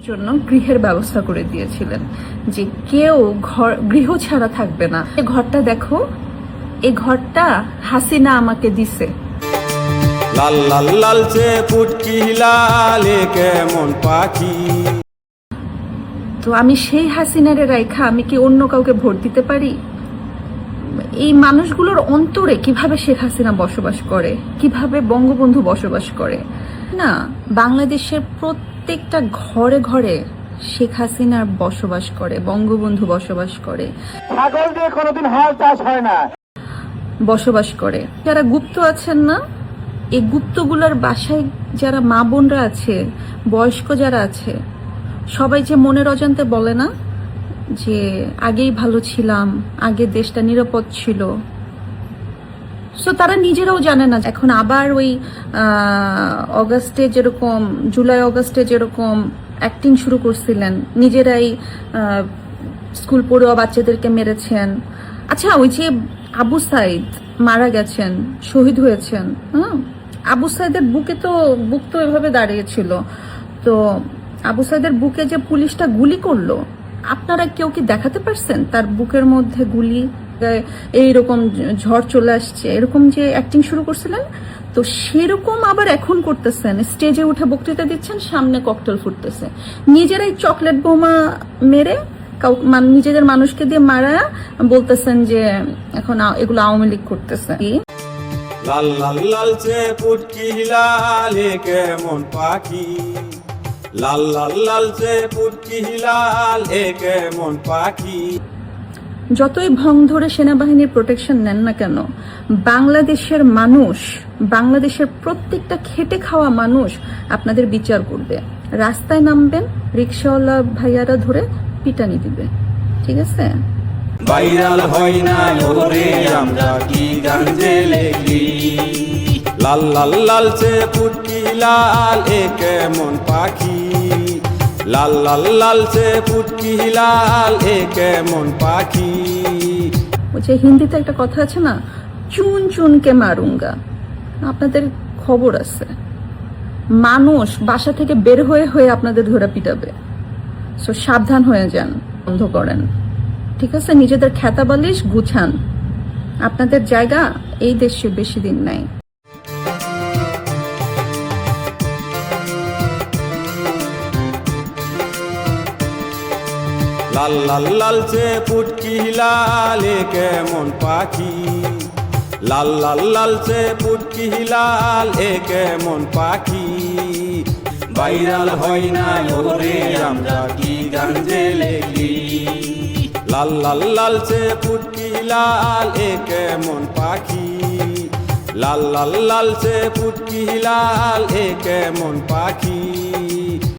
জন্য গৃহের ব্যবস্থা করে দিয়েছিলেন যে কেউ গৃহ ছাড়া থাকবে না। এই ঘরটা দেখো, এই ঘরটা হাসিনা আমাকে দিছে। লাল লাল লালচে পুটকি লালে কেমন পাখি। তো আমি সেই হাসিনারে রাইখা আমি কি অন্য কাউকে ভোট দিতে পারি? এই মানুষগুলোর অন্তরে কিভাবে শেখ হাসিনা বসবাস করে, কিভাবে বঙ্গবন্ধু বসবাস করে না, বাংলাদেশের প্রত্যেকটা ঘরে ঘরে শেখ হাসিনার বসবাস করে, বঙ্গবন্ধু বসবাস করে। ছাগল দিয়ে কোনোদিন হাল চাষ হয় না। বসবাস করে যারা গুপ্ত আছেন না, এই গুপ্তগুলোর বাসায় যারা মা বোনরা আছে, বয়স্ক যারা আছে, সবাই যে মনের অজান্তে বলে না যে আগেই ভালো ছিলাম, আগে দেশটা নিরাপদ ছিল। সো তারা নিজেরাও জানে না এখন আবার ওই অগাস্টে যেরকম, জুলাই অগাস্টে যেরকম অ্যাক্টিং শুরু করছিলেন, নিজেরাই স্কুল পড়ুয়া বাচ্চাদেরকে মেরেছেন। আচ্ছা, ওই যে আবু সাইদ মারা গেছেন, শহীদ হয়েছেন, হ্যাঁ, আবু সাইদের বুক তো এভাবে দাঁড়িয়েছিল। তো আবু সাইদের বুকে যে পুলিশটা গুলি করলো, আপনারা কেউ কি দেখাতে পারছেন তার বুকের মধ্যে গুলি, এইরকম ঝড় চলে আসছে, এরকম যে অ্যাক্টিং শুরু করছিলেন? তো সেরকম আবার এখন করতেছেন, স্টেজে উঠে বক্তৃতা দিচ্ছেন, সামনে ককটেল ফুটতেছে, নিজেরাই চকলেট বোমা মেরে নিজেদের মানুষকে দিয়ে মারা বলতেছেন যে এখন এগুলো আওয়ামী লীগ করতেছে। লাল লাল লালচে পুটকি লালে কেমন পাখি। লাল লাল লালচে পুটকি লালে কেমন পাখি। যতই ভং ধরে সেনাবাহিনীর প্রোটেকশন নেন না কেন, বাংলাদেশের মানুষ, বাংলাদেশের প্রত্যেকটা খেটে খাওয়া মানুষ আপনাদের বিচার করবে। রাস্তায় নামবেন, রিক্সাওয়ালা ভাইয়ারা ধরে পিটানি দিবে, ঠিক আছে? ভাইরাল হয় না ওরে আমরা কি গান যে লেখি। লাল লাল লালচে পুটকি লালে কেমন পাখি। লাল লাল লালচে পুটকি লালে কেমন পাখি। ওই যে হিন্দিতে একটা কথা আছে না, চুন চুনকে মারুঙ্গা। আপনাদের খবর আছে, মানুষ বাসা থেকে বের হয়ে হয়ে আপনাদের ধরে পিটাবে। সো সাবধান হয়ে যান, বন্ধ করেন, ঠিক আছে? নিজেদের খেতা বালিশ গুছান, আপনাদের জায়গা এই দেশে বেশি দিন নাই। লাল লাল লালচে পুটকি লালে কেমন পাখি। লাল লাল লালচে পুটকি লালে কেমন পাখি। ভাইরাল হয় না ওরে আমরা কি গান যে লেখি। লাল লাল লালচে পুটকি লালে কেমন পাখি। লাল লাল লালচে পুটকি লালে কেমন পাখি।